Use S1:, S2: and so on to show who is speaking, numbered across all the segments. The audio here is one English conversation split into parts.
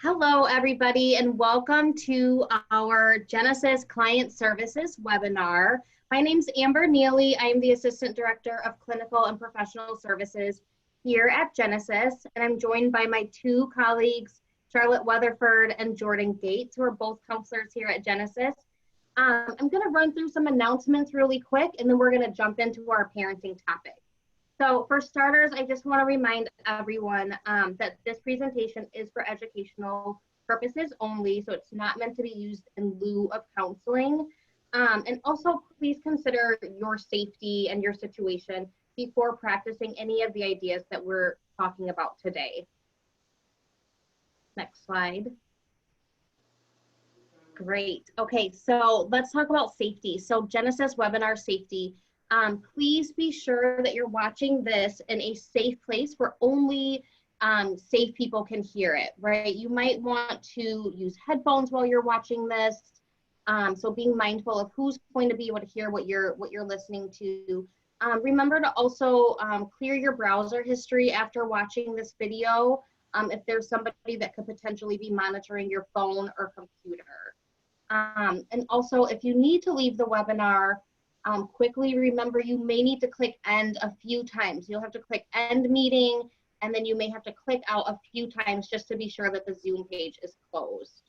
S1: Hello, everybody, and welcome to our Genesis Client Services webinar. My name is Amber Neely. I am the Assistant Director of Clinical and Professional Services here at Genesis, and I'm joined by my two colleagues, Charlotte Weatherford and Jordan Gates, who are both counselors here at Genesis. I'm going to run through some announcements really quick, and then we're going to jump into our parenting topic. So for starters, I just want to remind everyone that this presentation is for educational purposes only, so it's not meant to be used in lieu of counseling. And also, please consider your safety and your situation before practicing any of the ideas that we're talking about today. Next slide. Great. Okay, so let's talk about safety. So Genesis webinar safety. Please be sure that you're watching this in a safe place where only safe people can hear it, right? You might want to use headphones while you're watching this. So being mindful of who's going to be able to hear what you're listening to. Remember to also clear your browser history after watching this video if there's somebody that could potentially be monitoring your phone or computer. And also, if you need to leave the webinar, quickly remember you may need to click end a few times. You'll have to click end meeting, and then you may have to click out a few times just to be sure that the Zoom page is closed.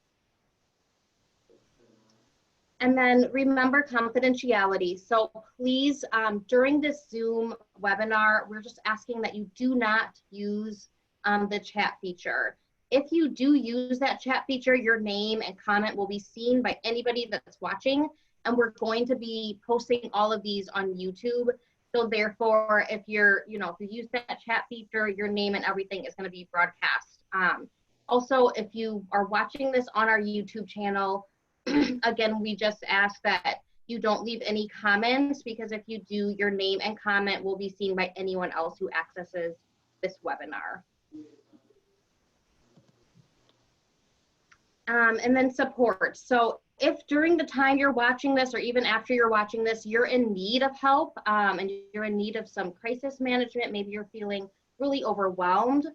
S1: And then remember confidentiality. So please, during this Zoom webinar, we're just asking that you do not use the chat feature. If you do use that chat feature, your name and comment will be seen by anybody that's watching. And we're going to be posting all of these on YouTube. So therefore, if you're, if you use that chat feature, your name and everything is going to be broadcast. Also, if you are watching this on our YouTube channel, again, we just ask that you don't leave any comments, because if you do, your name and comment will be seen by anyone else who accesses this webinar. And then support. So if during the time you're watching this, or even after you're watching this, you're in need of help and you're in need of some crisis management, maybe you're feeling really overwhelmed,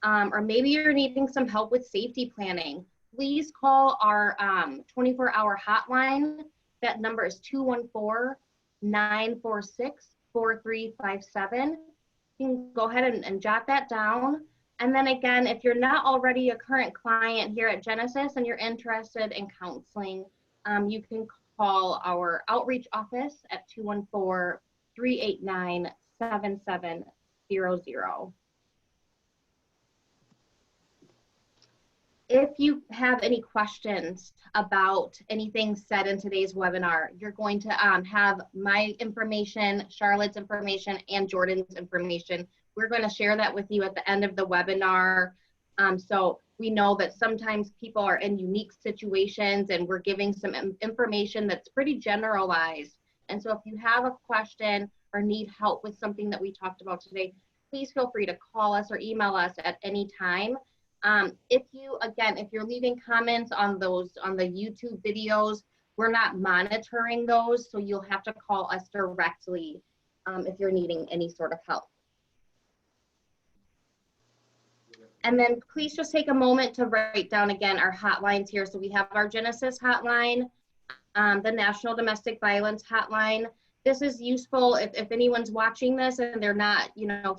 S1: or maybe you're needing some help with safety planning, please call our 24-hour hotline. That number is 214-946-4357. You can go ahead and jot that down. And then again, if you're not already a current client here at Genesis and you're interested in counseling, you can call our outreach office at 214-389-7700. If you have any questions about anything said in today's webinar, you're going to have my information, Charlotte's information, and Jordan's information. We're going to share that with you at the end of the webinar. So we know that sometimes people are in unique situations, and we're giving some information that's pretty generalized. And so if you have a question or need help with something that we talked about today, please feel free to call us or email us at any time. If you're leaving comments on the YouTube videos, we're not monitoring those, so you'll have to call us directly if you're needing any sort of help. And then please just take a moment to write down again our hotlines here. So we have our Genesis hotline, the National Domestic Violence hotline. This is useful if anyone's watching this and they're not,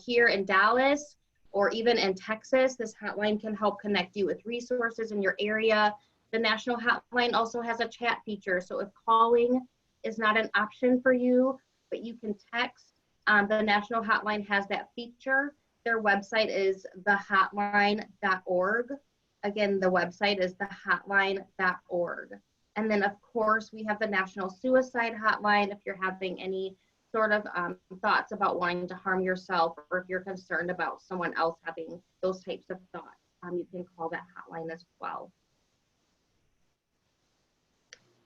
S1: here in Dallas or even in Texas. This hotline can help connect you with resources in your area. The national hotline also has a chat feature. So if calling is not an option for you, but you can text, the national hotline has that feature. Their website is thehotline.org. Again, the website is thehotline.org. And then, of course, we have the National Suicide Hotline if you're having any sort of thoughts about wanting to harm yourself, or if you're concerned about someone else having those types of thoughts, you can call that hotline as well.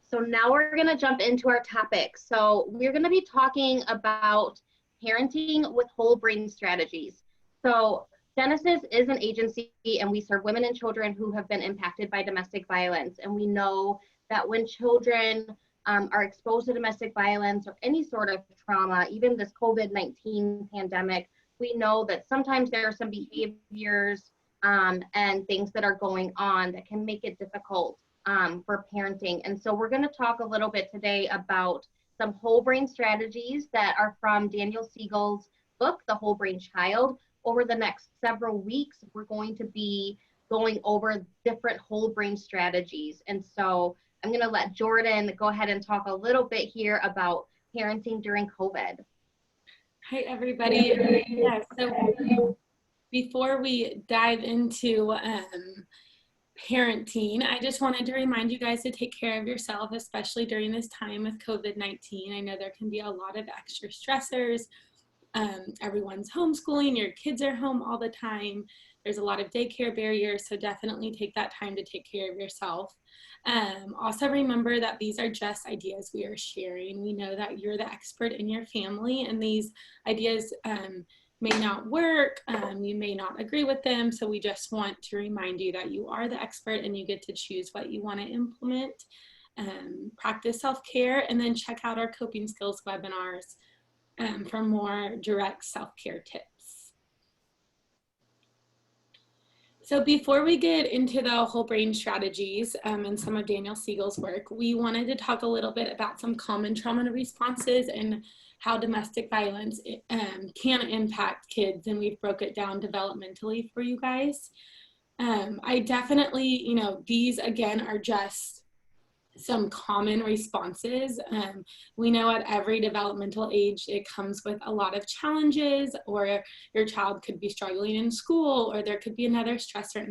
S1: So now we're going to jump into our topic. So we're going to be talking about parenting with whole brain strategies. So Genesis is an agency, and we serve women and children who have been impacted by domestic violence. And we know that when children are exposed to domestic violence or any sort of trauma, even this COVID-19 pandemic, we know that sometimes there are some behaviors and things that are going on that can make it difficult for parenting. And so we're going to talk a little bit today about some whole brain strategies that are from Daniel Siegel's book, The Whole Brain Child. Over the next several weeks, we're going to be going over different whole brain strategies. And so I'm going to let Jordan go ahead and talk a little bit here about parenting during COVID.
S2: Hi, everybody. Yeah, so before we dive into parenting, I just wanted to remind you guys to take care of yourself, especially during this time with COVID-19. I know there can be a lot of extra stressors. Everyone's homeschooling, your kids are home all the time. There's a lot of daycare barriers, so definitely take that time to take care of yourself. Also remember that these are just ideas we are sharing. We know that you're the expert in your family, and these ideas may not work, you may not agree with them, so we just want to remind you that you are the expert and you get to choose what you want to implement. Practice self-care, and then check out our coping skills webinars for more direct self-care tips. So before we get into the whole brain strategies and some of Daniel Siegel's work, we wanted to talk a little bit about some common trauma responses and how domestic violence can impact kids, and we've broke it down developmentally for you guys. I definitely, these again are just some common responses. We know at every developmental age, it comes with a lot of challenges, or your child could be struggling in school, or there could be another stressor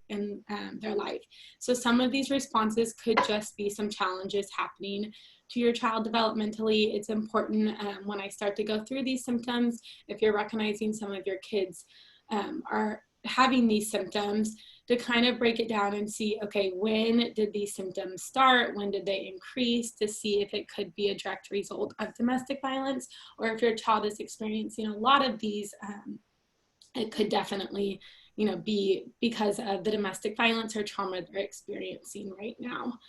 S2: in their life. So some of these responses could just be some challenges happening to your child developmentally. It's important when I start to go through these symptoms, if you're recognizing some of your kids are having these symptoms, to kind of break it down and see, okay, when did these symptoms start? When did they increase? To see if it could be a direct result of domestic violence, or if your child is experiencing a lot of these, it could definitely, be because of the domestic violence or trauma they're experiencing right now.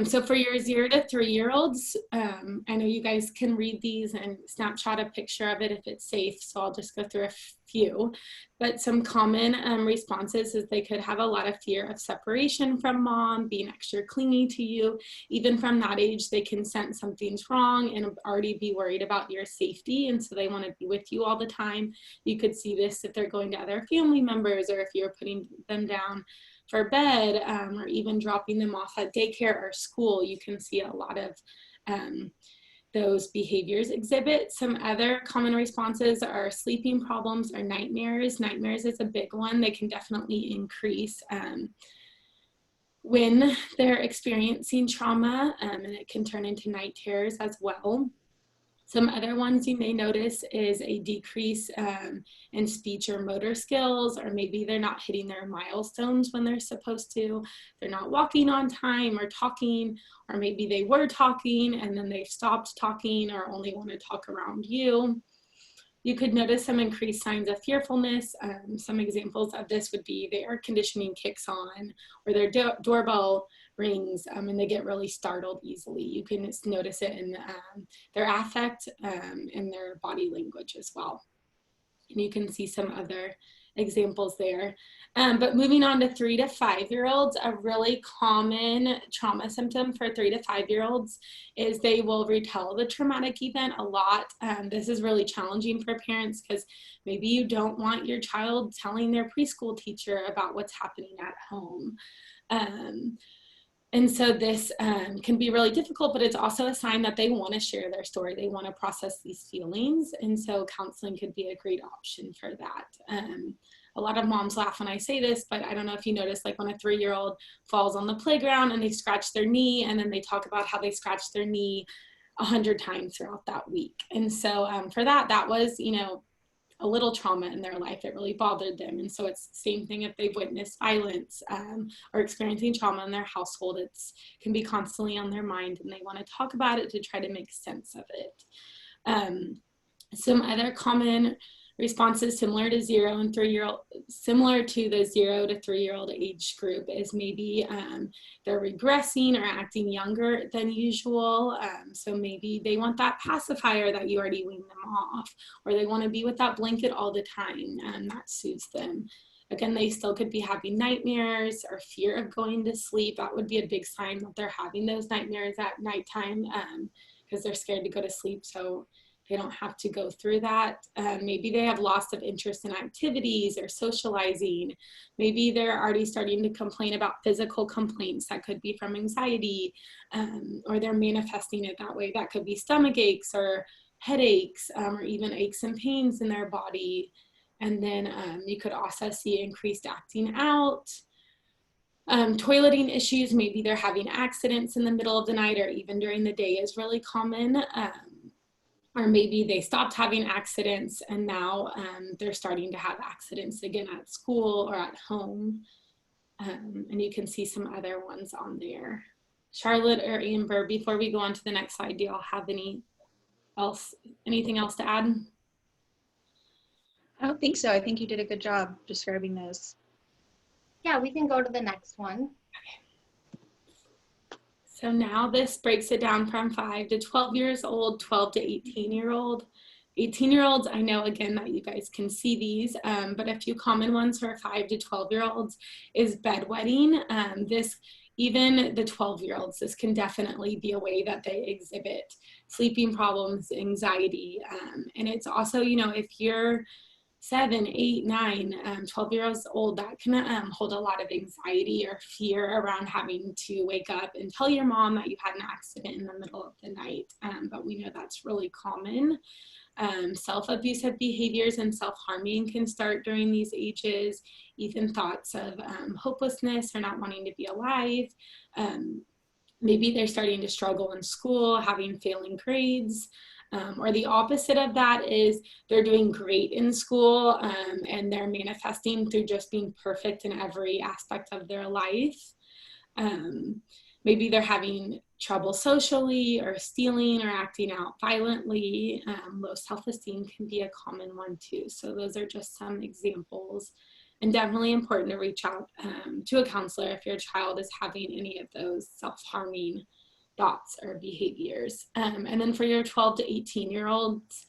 S2: So for your 0 to 3-year-olds, I know you guys can read these and snapshot a picture of it if it's safe, so I'll just go through a few. But some common responses is they could have a lot of fear of separation from mom, being extra clingy to you. Even from that age, they can sense something's wrong and already be worried about your safety, and so they want to be with you all the time. You could see this if they're going to other family members, or if you're putting them down for bed, or even dropping them off at daycare or school. You can see a lot of those behaviors exhibit. Some other common responses are sleeping problems or nightmares. Nightmares is a big one. They can definitely increase when they're experiencing trauma, and it can turn into night terrors as well. Some other ones you may notice is a decrease in speech or motor skills, or maybe they're not hitting their milestones when they're supposed to. They're not walking on time or talking, or maybe they were talking and then they've stopped talking or only want to talk around you. You could notice some increased signs of fearfulness. Some examples of this would be the air conditioning kicks on, or their doorbell rings, and they get really startled easily. You can notice it in their affect and their body language as well. And you can see some other examples there. But moving on to 3 to 5-year-olds, a really common trauma symptom for 3 to 5-year-olds is they will retell the traumatic event a lot. This is really challenging for parents because maybe you don't want your child telling their preschool teacher about what's happening at home. And so this can be really difficult, but it's also a sign that they want to share their story. They want to process these feelings. And so counseling could be a great option for that. A lot of moms laugh when I say this, but I don't know if you notice, like when a 3-year-old falls on the playground and they scratch their knee, and then they talk about how they scratched their knee 100 times throughout that week. And so for that was, a little trauma in their life. It really bothered them. And so it's the same thing if they've witnessed violence or experiencing trauma in their household. It can be constantly on their mind, and they want to talk about it to try to make sense of it. Some other common responses similar to the 0 to 3-year-old age group is maybe they're regressing or acting younger than usual. So maybe they want that pacifier that you already weaned them off, or they want to be with that blanket all the time, and that soothes them. Again, they still could be having nightmares or fear of going to sleep. That would be a big sign that they're having those nightmares at nighttime, because they're scared to go to sleep, so they don't have to go through that. Maybe they have loss of interest in activities or socializing. Maybe they're already starting to complain about physical complaints that could be from anxiety, or they're manifesting it that way. That could be stomach aches or headaches, or even aches and pains in their body. And then you could also see increased acting out. Toileting issues, maybe they're having accidents in the middle of the night or even during the day is really common. Or maybe they stopped having accidents and now they're starting to have accidents again at school or at home. And you can see some other ones on there. Charlotte or Amber, before we go on to the next slide, do y'all have anything else to add?
S3: I don't think so. I think you did a good job describing those.
S1: Yeah, we can go to the next one.
S2: So now this breaks it down from 5 to 12 years old, 12 to 18-year-old. 18-year-olds, I know again that you guys can see these, but a few common ones for 5 to 12-year-olds is bedwetting. Even the 12-year-olds, this can definitely be a way that they exhibit sleeping problems, anxiety, and it's also, if you're 7, 8, 9, 12 years old, that can hold a lot of anxiety or fear around having to wake up and tell your mom that you had an accident in the middle of the night. But we know that's really common. Self-abusive behaviors and self-harming can start during these ages, even thoughts of hopelessness or not wanting to be alive. Maybe they're starting to struggle in school, having failing grades. Or the opposite of that is they're doing great in school and they're manifesting through just being perfect in every aspect of their life. Maybe they're having trouble socially or stealing or acting out violently. Low self-esteem can be a common one too. So those are just some examples, and definitely important to reach out to a counselor if your child is having any of those self-harming thoughts or behaviors. And then for your 12 to 18-year-olds,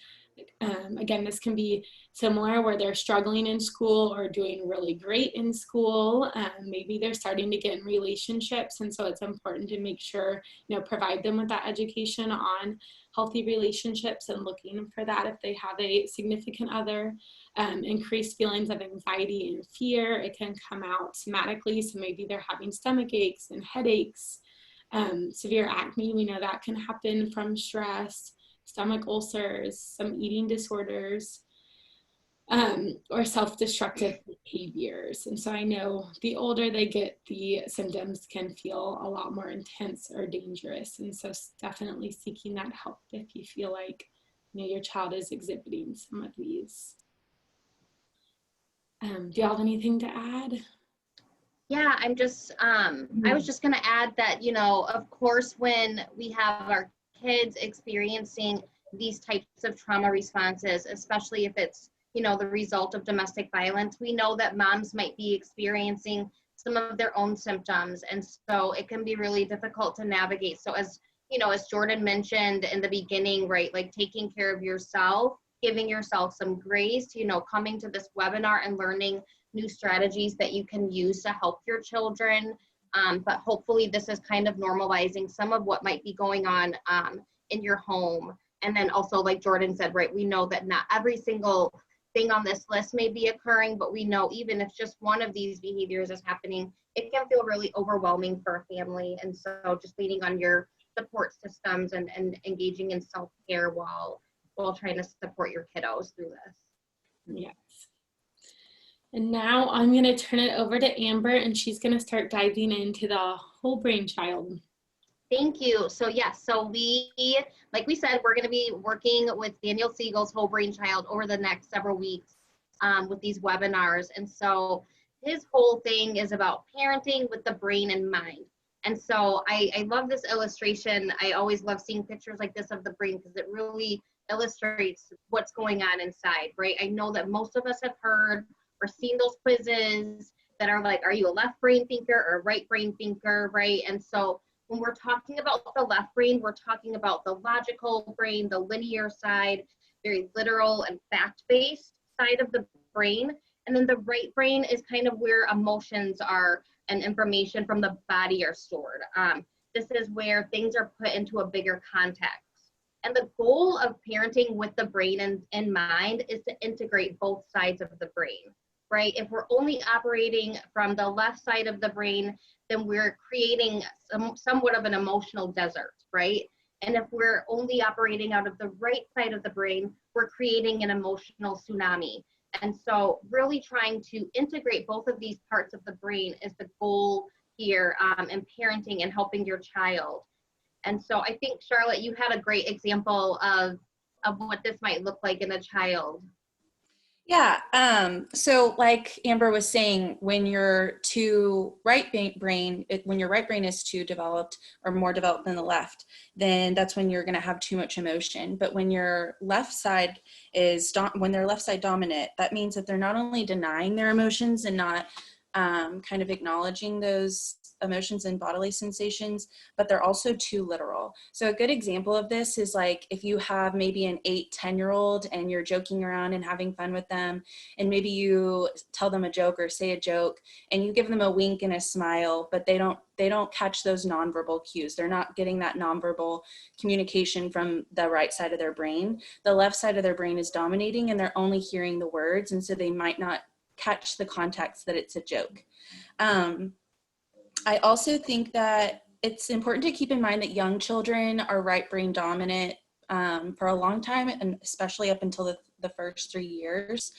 S2: again, this can be similar where they're struggling in school or doing really great in school. Maybe they're starting to get in relationships, and so it's important to make sure, provide them with that education on healthy relationships and looking for that if they have a significant other. Increased feelings of anxiety and fear, it can come out somatically, so maybe they're having stomach aches and headaches. Severe acne, we know that can happen from stress, stomach ulcers, some eating disorders, or self-destructive behaviors. And so I know the older they get, the symptoms can feel a lot more intense or dangerous. And so definitely seeking that help if you feel like your child is exhibiting some of these. Do you have anything to add?
S1: Yeah, I was just going to add that, of course, when we have our kids experiencing these types of trauma responses, especially if it's, the result of domestic violence, we know that moms might be experiencing some of their own symptoms. And so it can be really difficult to navigate. So as Jordan mentioned in the beginning, right, like taking care of yourself, giving yourself some grace, coming to this webinar and learning new strategies that you can use to help your children. But hopefully this is kind of normalizing some of what might be going on in your home. And then also, like Jordan said, right, we know that not every single thing on this list may be occurring, but we know even if just one of these behaviors is happening, it can feel really overwhelming for a family. And so just leaning on your support systems and engaging in self-care while trying to support your kiddos through this.
S2: Yes. And now I'm going to turn it over to Amber, and she's going to start diving into the whole brain child.
S1: Thank you. So yes, so like we said, we're going to be working with Daniel Siegel's Whole Brain Child over the next several weeks with these webinars. And so his whole thing is about parenting with the brain in mind. And so I love this illustration. I always love seeing pictures like this of the brain because it really illustrates what's going on inside, right? I know that most of us have heard or seen those quizzes that are like, are you a left brain thinker or a right brain thinker, right? And so when we're talking about the left brain, we're talking about the logical brain, the linear side, very literal and fact-based side of the brain. And then the right brain is kind of where emotions are and information from the body are stored. This is where things are put into a bigger context. And the goal of parenting with the brain in mind is to integrate both sides of the brain, right? If we're only operating from the left side of the brain, then we're creating somewhat of an emotional desert, right? And if we're only operating out of the right side of the brain, we're creating an emotional tsunami. And so really trying to integrate both of these parts of the brain is the goal here in parenting and helping your child. And so I think, Charlotte, you had a great example of what this might look like in a child.
S4: Yeah, so like Amber was saying, when your right brain is too developed or more developed than the left, then that's when you're going to have too much emotion. But when your left side when they're left side dominant, that means that they're not only denying their emotions and not kind of acknowledging those emotions and bodily sensations, but they're also too literal. So a good example of this is like if you have maybe an 8-10-year-old and you're joking around and having fun with them, and maybe you tell them a joke or say a joke and you give them a wink and a smile, but they don't catch those nonverbal cues. They're not getting that nonverbal communication from the right side of their brain. The left side of their brain is dominating and they're only hearing the words, and so they might not catch the context that it's a joke. I also think that it's important to keep in mind that young children are right brain dominant for a long time, and especially up until the first 3 years,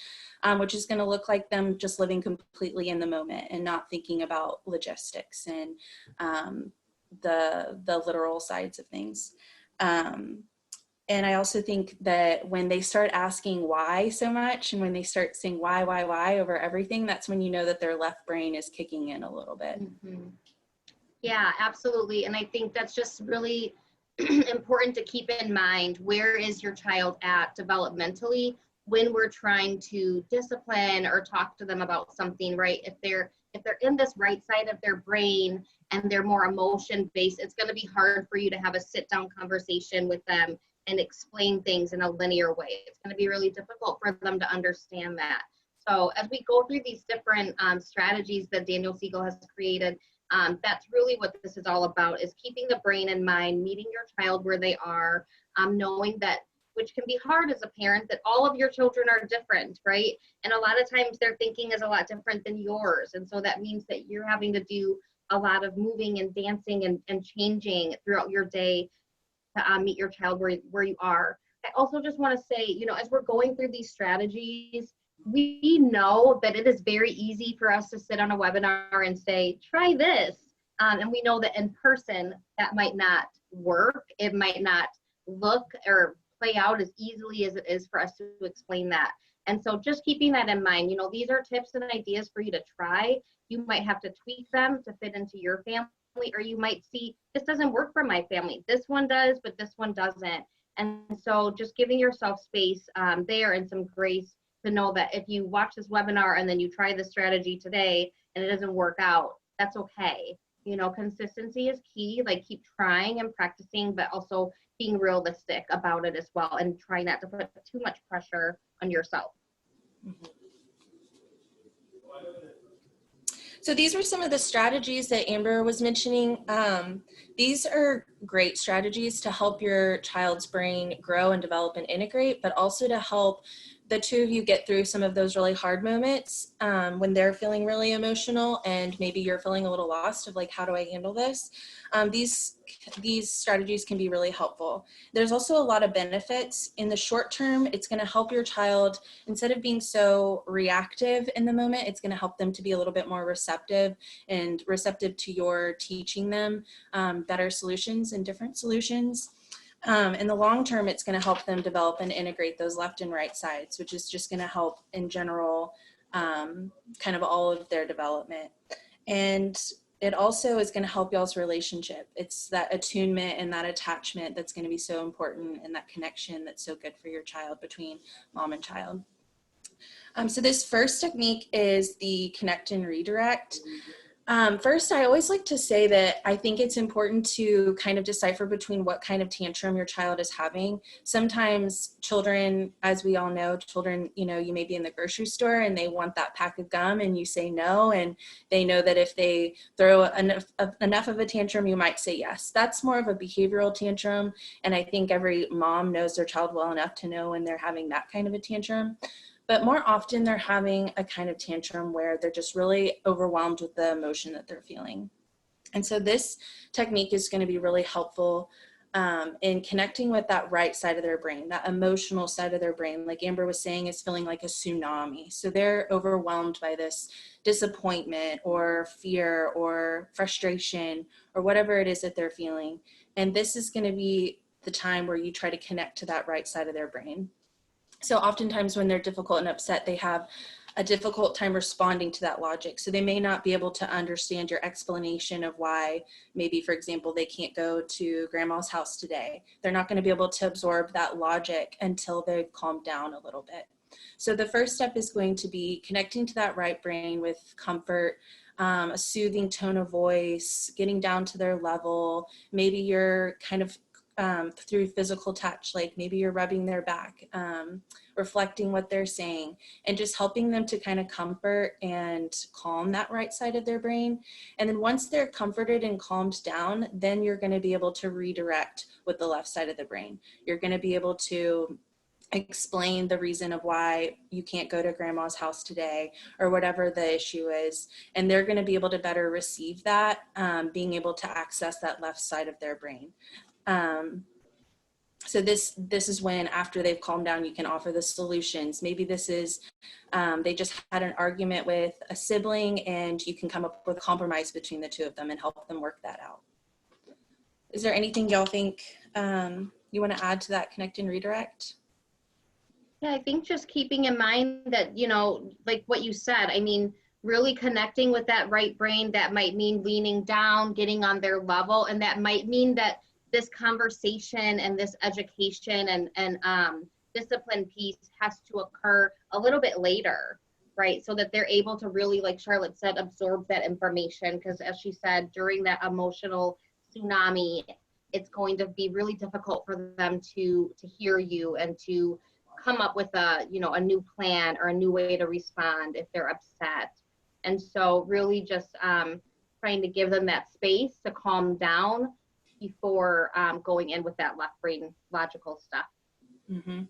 S4: which is going to look like them just living completely in the moment and not thinking about logistics and the literal sides of things. And I also think that when they start asking why so much, and when they start saying why over everything, that's when you know that their left brain is kicking in a little bit.
S1: Mm-hmm. Yeah, absolutely. And I think that's just really important to keep in mind. Where is your child at developmentally when we're trying to discipline or talk to them about something, right? If they're in this right side of their brain and they're more emotion based, it's going to be hard for you to have a sit down conversation with them and explain things in a linear way. It's going to be really difficult for them to understand that. So as we go through these different strategies that Daniel Siegel has created, that's really what this is all about, is keeping the brain in mind, meeting your child where they are, knowing that, which can be hard as a parent, that all of your children are different, right? And a lot of times their thinking is a lot different than yours. And so that means that you're having to do a lot of moving and dancing and changing throughout your day to meet your child where you are. I also just want to say, as we're going through these strategies, we know that it is very easy for us to sit on a webinar and say, try this. And we know that in person, that might not work. It might not look or play out as easily as it is for us to explain that. And so just keeping that in mind, these are tips and ideas for you to try. You might have to tweak them to fit into your family, or you might see, this doesn't work for my family. This one does, but this one doesn't. And so just giving yourself space there and some grace to know that if you watch this webinar and then you try the strategy today and it doesn't work out, that's okay. Consistency is key, like keep trying and practicing, but also being realistic about it as well and try not to put too much pressure on yourself.
S4: Mm-hmm. So these were some of the strategies that Amber was mentioning. These are great strategies to help your child's brain grow and develop and integrate, but also to help the two of you get through some of those really hard moments when they're feeling really emotional and maybe you're feeling a little lost of like, how do I handle this? These strategies can be really helpful. There's also a lot of benefits. In the short term, it's going to help your child, instead of being so reactive in the moment, it's going to help them to be a little bit more receptive to your teaching them better solutions and different solutions. In the long term, it's going to help them develop and integrate those left and right sides, which is just going to help in general, kind of all of their development. And it also is going to help y'all's relationship. It's that attunement and that attachment that's going to be so important, and that connection that's so good for your child between mom and child. So this first technique is the connect and redirect. First, I always like to say that I think it's important to kind of decipher between what kind of tantrum your child is having. Sometimes children, as we all know, children, you know, you may be in the grocery store and they want that pack of gum and you say no, and they know that if they throw enough of a tantrum, you might say yes. That's more of a behavioral tantrum, and I think every mom knows their child well enough to know when they're having that kind of a tantrum. But more often they're having a kind of tantrum where they're just really overwhelmed with the emotion that they're feeling. And so this technique is going to be really helpful in connecting with that right side of their brain, that emotional side of their brain, like Amber was saying, is feeling like a tsunami. So they're overwhelmed by this disappointment or fear or frustration or whatever it is that they're feeling. And this is going to be the time where you try to connect to that right side of their brain. So oftentimes when they're difficult and upset, they have a difficult time responding to that logic. So they may not be able to understand your explanation of why, maybe, for example, they can't go to grandma's house today. They're not going to be able to absorb that logic until they've calmed down a little bit. So the first step is going to be connecting to that right brain with comfort, a soothing tone of voice, getting down to their level. Maybe you're kind of through physical touch, like maybe you're rubbing their back, reflecting what they're saying, and just helping them to kind of comfort and calm that right side of their brain. And then once they're comforted and calmed down, then you're going to be able to redirect with the left side of the brain. You're going to be able to explain the reason of why you can't go to grandma's house today or whatever the issue is, and they're going to be able to better receive that, being able to access that left side of their brain. So this is when, after they've calmed down, you can offer the solutions. Maybe this is they just had an argument with a sibling and you can come up with a compromise between the two of them and help them work that out. Is there anything y'all think you want to add to that connect and redirect?
S1: Yeah, I think just keeping in mind that, you know, like what you said, I mean, really connecting with that right brain, that might mean leaning down, getting on their level, and that might mean that this conversation and this education and discipline piece has to occur a little bit later, right? So that they're able to really, like Charlotte said, absorb that information, because as she said, during that emotional tsunami, it's going to be really difficult for them to hear you and to come up with a, you know, a new plan or a new way to respond if they're upset. And so really just trying to give them that space to calm down before going in with that left brain logical stuff.
S4: Mm-hmm.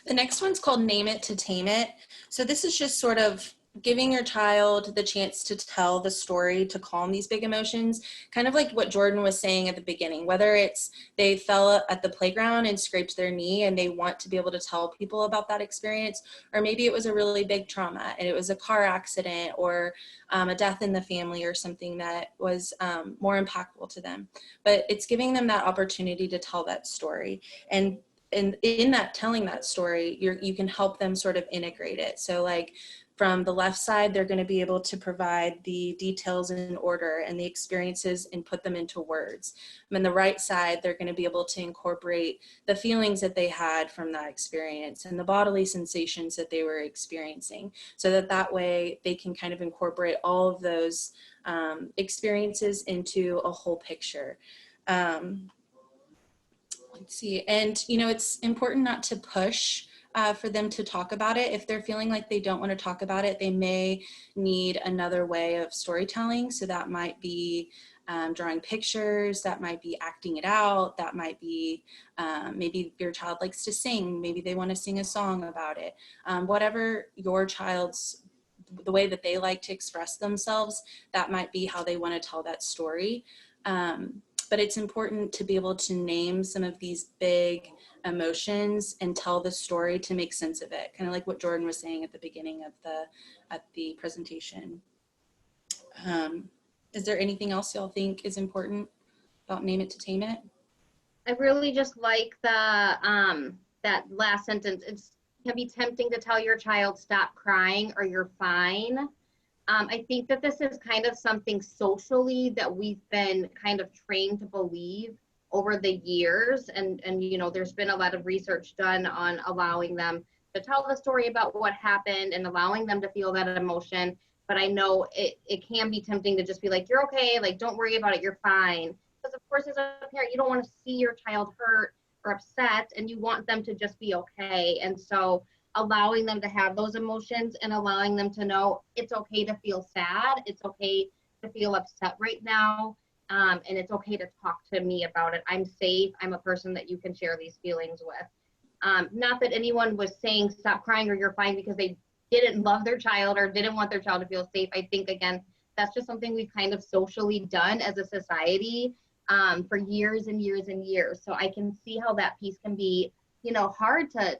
S4: The next one's called Name It to Tame It. So this is just sort of giving your child the chance to tell the story to calm these big emotions, kind of like what Jordan was saying at the beginning, whether it's they fell at the playground and scraped their knee and they want to be able to tell people about that experience, or maybe it was a really big trauma and it was a car accident or a death in the family or something that was more impactful to them. But it's giving them that opportunity to tell that story. And in that telling that story, you can help them sort of integrate it. So like, from the left side, they're going to be able to provide the details in order and the experiences and put them into words. And the right side, they're going to be able to incorporate the feelings that they had from that experience and the bodily sensations that they were experiencing, so that way they can kind of incorporate all of those experiences into a whole picture. Let's see, and you know, it's important not to push for them to talk about it. If they're feeling like they don't want to talk about it, they may need another way of storytelling. So that might be drawing pictures, that might be acting it out, that might be maybe your child likes to sing, maybe they want to sing a song about it. Whatever your child's, the way that they like to express themselves, that might be how they want to tell that story. But it's important to be able to name some of these big emotions and tell the story to make sense of it, kind of like what Jordan was saying at the beginning of the presentation. Is there anything else y'all think is important about Name It to Tame It?
S1: I really just like the that last sentence. It can be tempting to tell your child stop crying or you're fine. I think that this is kind of something socially that we've been kind of trained to believe over the years. And you know, there's been a lot of research done on allowing them to tell the story about what happened and allowing them to feel that emotion. but I know it can be tempting to just be like, you're okay, like, don't worry about it, you're fine. Because of course, as a parent, you don't want to see your child hurt or upset, and you want them to just be okay. And so allowing them to have those emotions and allowing them to know it's okay to feel sad, it's okay to feel upset right now, and it's okay to talk to me about it. I'm safe. I'm a person that you can share these feelings with. Not that anyone was saying stop crying or you're fine because they didn't love their child or didn't want their child to feel safe. I think, again, that's just something we've kind of socially done as a society for years and years and years. So I can see how that piece can be, you know, hard to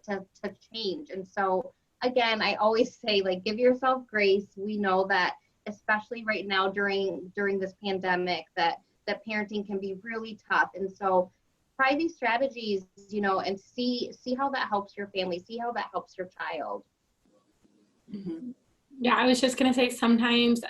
S1: change. And so, again, I always say, like, give yourself grace. We know that, especially right now during this pandemic, that parenting can be really tough. And so try these strategies, you know, and see how that helps your family, see how that helps your child.
S2: Mm-hmm. Yeah, I was just going to say sometimes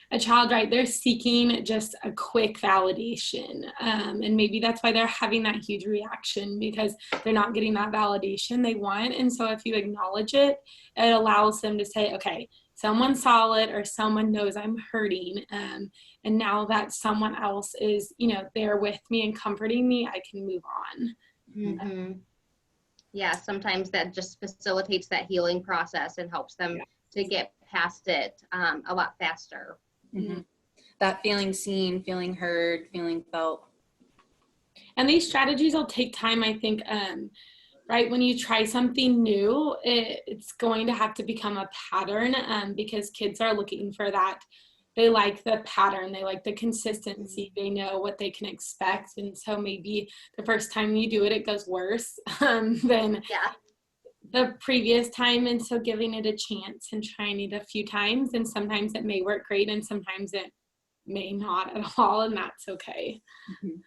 S2: a child, right, they're seeking just a quick validation. And maybe that's why they're having that huge reaction, because they're not getting that validation they want. And so if you acknowledge it, it allows them to say, okay, someone saw it or someone knows I'm hurting. And now that someone else is, you know, there with me and comforting me, I can move on.
S1: Mm-hmm. Yeah, sometimes that just facilitates that healing process and helps them to get past it a lot faster.
S4: Mm-hmm. That feeling seen, feeling heard, feeling felt.
S2: And these strategies will take time, I think. Right, when you try something new, it's going to have to become a pattern because kids are looking for that. They like the pattern, they like the consistency, they know what they can expect. And so maybe the first time you do it, it goes worse than the previous time. And so giving it a chance and trying it a few times, and sometimes it may work great and sometimes it may not at all, and that's okay.
S4: Mm-hmm.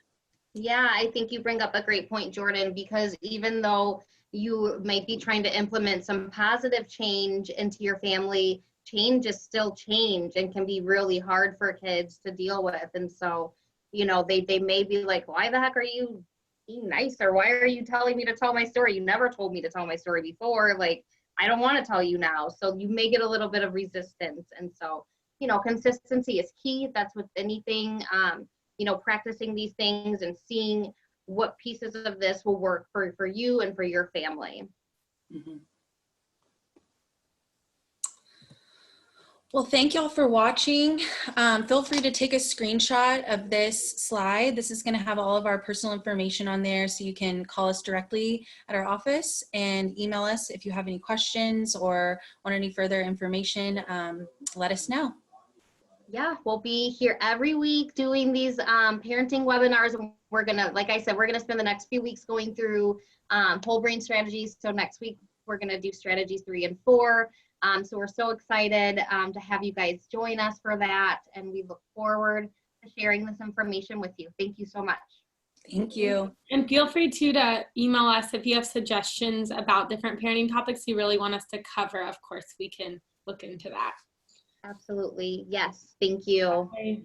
S1: Yeah, I think you bring up a great point, Jordan, because even though you might be trying to implement some positive change into your family, change is still change and can be really hard for kids to deal with. And so, you know, they may be like, why the heck are you being nice? Or why are you telling me to tell my story? You never told me to tell my story before. Like, I don't want to tell you now. So you may get a little bit of resistance. And so, you know, consistency is key. That's with anything. You know, practicing these things and seeing what pieces of this will work for you and for your family.
S4: Mm-hmm. Well, thank y'all for watching. Feel free to take a screenshot of this slide. This is going to have all of our personal information on there, so you can call us directly at our office and email us if you have any questions or want any further information. Let us know.
S1: Yeah, we'll be here every week doing these parenting webinars. And we're gonna, like I said, we're gonna spend the next few weeks going through whole brain strategies. So next week we're gonna do strategies 3 and 4. So we're so excited to have you guys join us for that, and we look forward to sharing this information with you. Thank you so much.
S4: Thank you.
S2: And feel free to email us if you have suggestions about different parenting topics you really want us to cover. Of course, we can look into that.
S1: Absolutely. Yes. Thank you.
S2: Okay.